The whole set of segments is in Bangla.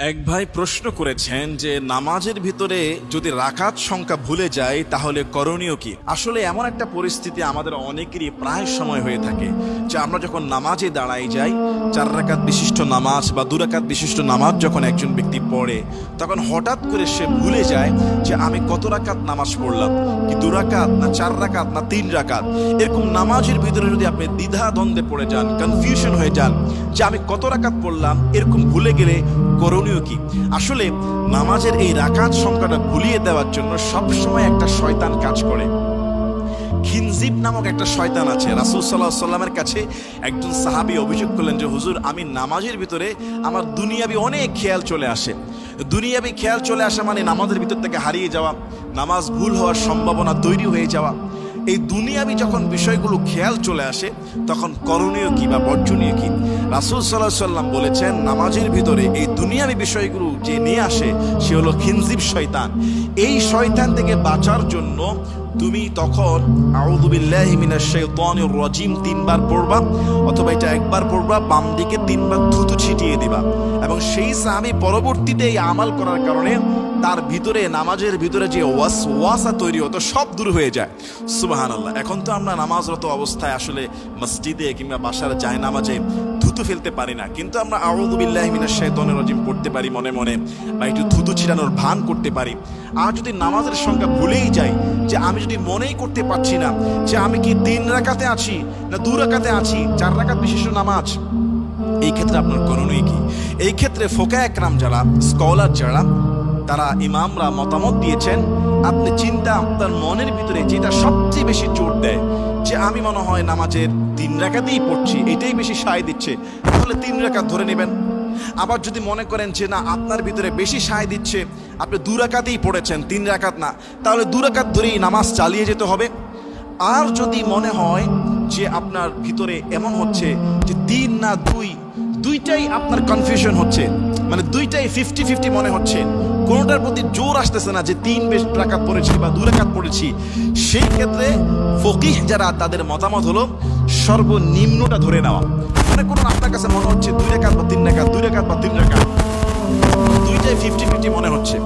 এক ভাই প্রশ্ন করেছেন যে নামাজের ভিতরে যদি রাকাত সংখ্যা ভুলে যায় তাহলে করণীয় কি। আসলে এমন একটা পরিস্থিতি আমাদের অনেকেরই প্রায় সময় হয়ে থাকে যে আমরা যখন নামাজে দাঁড়াই যাই, 4 রাকাত বিশিষ্ট নামাজ বা 2 রাকাত বিশিষ্ট নামাজ যখন একজন ব্যক্তি পড়ে, তখন হঠাৎ করে সে ভুলে যায় যে আমি কত রাকাত নামাজ পড়লাম, কি 2 রাকাত না 4 রাকাত না 3 রাকাত। এরকম নামাজের ভিতরে যদি আপনি দ্বিধা দ্বন্দ্বে পড়ে যান, কনফিউশন হয়ে যান যে আমি কত রাকাত পড়লাম, এরকম ভুলে গেলে করণীয় কি। আসলে নামাজের এই রাকাত সংখ্যাটা ভুলিয়ে দেওয়ার জন্য সবসময় একটা শয়তান কাজ করে। খিনজিব নামক একটা শয়তান আছে। রাসূল সাল্লাল্লাহু আলাইহি সাল্লামের কাছে একজন সাহাবী অভিযোগ করলেন যে হুজুর, আমি নামাজের ভিতরে আমার দুনিয়াবি অনেক খেয়াল চলে আসে। দুনিয়াবি খেয়াল চলে আসা মানে নামাজের ভিতর থেকে হারিয়ে যাওয়া, নামাজ ভুল হওয়ার সম্ভাবনা তৈরি হয়ে যাওয়া। এই দুনিয়াবি যখন বিষয়গুলো খেয়াল চলে আসে তখন করণীয় কি বা বর্জনীয় কি। রাসূল সাল্লাল্লাহু আলাইহি সাল্লাম বলেছেন, নামাজের ভিতরে এই দুনিয়াবি বিষয়গুলো যে নিয়ে আসে সে হলো খিনজিব শয়তান। এই শয়তান থেকে বাঁচার জন্য তুমি তখন আউযু বিল্লাহি মিনাশ শাইতানির রাজিম 3 বার পড়বা, অথবা এটা একবার পড়বা, বাম দিকে 3 বার থুতু ছিটিয়ে দিবা। এবং সেই সাহাবী পরবর্তীতে এই আমাল করার কারণে তার ভিতরে নামাজের ভিতরে যে ওয়াসওয়াসা তৈরি হতো সব দূর হয়ে যায়। সুবহানাল্লাহ। এখন তো আমরা নামাজরত অবস্থায় আসলে মসজিদে কিংবা বাসার জায়নামাজে থুতু ফেলতে পারি না, কিন্তু আমরা আউযু বিল্লাহি মিনাশ শাইতানির রাজিম পড়তে পারি মনে মনে, বা একটু থুতু ছিটানোর ভান করতে পারি। আর যদি নামাজের সংখ্যা ভুলেই যাই, যে আমি যদি মনেই করতে পারছি না যে আমি কি 3 রাকাতে আছি না 2 রাকাতে আছি, 4 রাকাত বিশিষ্ট নামাজ, এই ক্ষেত্রে আপনার করণীয় কি। এই ক্ষেত্রে ফোকায়ে একরাম যারা, স্কলার যারা, তারা ইমামরা মতামত দিয়েছেন, আপনি চিন্তা আপনার মনের ভিতরে যেটা সবচেয়ে বেশি জোর দেয় যে আমি মনে হয় নামাজের 3 রাকাতেই পড়ছি, এটাই বেশি সায় দিচ্ছে, তাহলে 3 রাকাত ধরে নেবেন। আবার যদি মনে করেন যে না, আপনার ভিতরে বেশি সায় দিচ্ছে, আপনি 2 রাকাতেই পড়েছেন, 3 রাকাত না, তাহলে 2 রাকাত ধরেই নামাজ চালিয়ে যেতে হবে। আর যদি মনে হয় যে আপনার ভিতরে এমন হচ্ছে যে 3 না 2, দুইটাই আপনার কনফিউশন হচ্ছে, মানে দুইটাই 50-50 মনে হচ্ছে, কোনোটার প্রতি জোর আসতেছে না যে 3 রাকাত পড়েছি বা 2 রাকাত পড়েছি, সেই ক্ষেত্রে ফকিহ যারা, তাদের মতামত হলো সর্বনিম্নটা ধরে নেওয়া। মনে করুন আপনার কাছে মনে হচ্ছে 2 রাকাত বা 3 রাকাত, 2 রাকাত বা 3 রাকাত, দুইটাই 50-50 মনে হচ্ছে,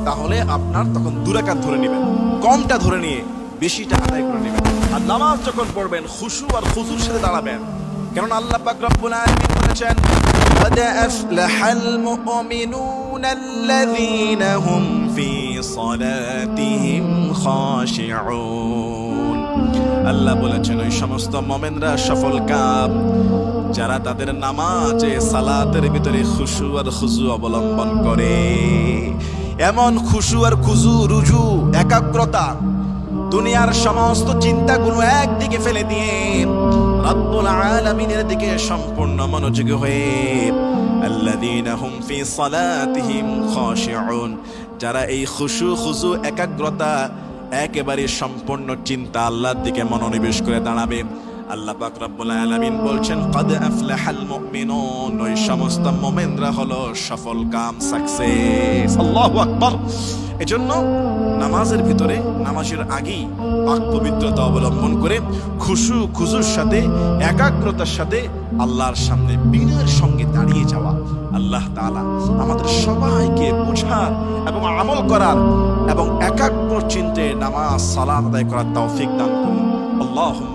তাহলে আপনার তখন 2 রাকাত ধরে নেবেন, কমটা ধরে নিয়ে বেশিটা আদায় করে নেবেন। আর নামাজ যখন পড়বেন খুশু আর খুজুর সাথে দাঁড়াবেন, কারণ আল্লাহ পাক রব্বুল আলামিন বলেছেন, قد أفلح المؤمنون الذين هم في صلاتهم خاشعون। আল্লাহ বলেছেন ওই সমস্ত মুমিনরা সফল কাম যারা তাদের নামাজে সালাতের ভিতরে খুশু আর খুজু অবলম্বন করে। এমন খুশু আর খুজু, রুজু, একাগ্রতা, দুনিয়ার সমস্ত চিন্তাগুলো একদিকে ফেলে দিয়ে রব্বুল আলামিনের দিকে সম্পূর্ণ মনোযোগী হয়ে, আল্লাযীনা হুম ফি সালাতিহিম খাশিউন, যারা এই খুশু খুজু একাগ্রতা একেবারে সম্পূর্ণ চিন্তা আল্লাহর দিকে মনোনিবেশ করে দাঁড়াবে, আল্লাহ পাক রব্বুল আলামিন বলছেন কদ আফলাহাল মুমিনুন, ওই সমস্ত মুমিনরা হলো সফল কাম, সাকসেস। আল্লাহু আকবার। এজন্য নামাজের ভিতরে, নামাজের আগেই পাক পবিত্রতা অবলম্বন করে খুশু খুজুর সাথে, একাগ্রতার সাথে আল্লাহর সামনে বিনয়ের সঙ্গে দাঁড়িয়ে যাওয়া। আল্লাহ তাআলা আমাদের সবাইকে বুঝার এবং আমল করার এবং একাগ্র চিন্তে নামাজ সালাত আদায় করার তৌফিক দান করুন। আল্লাহুম্মা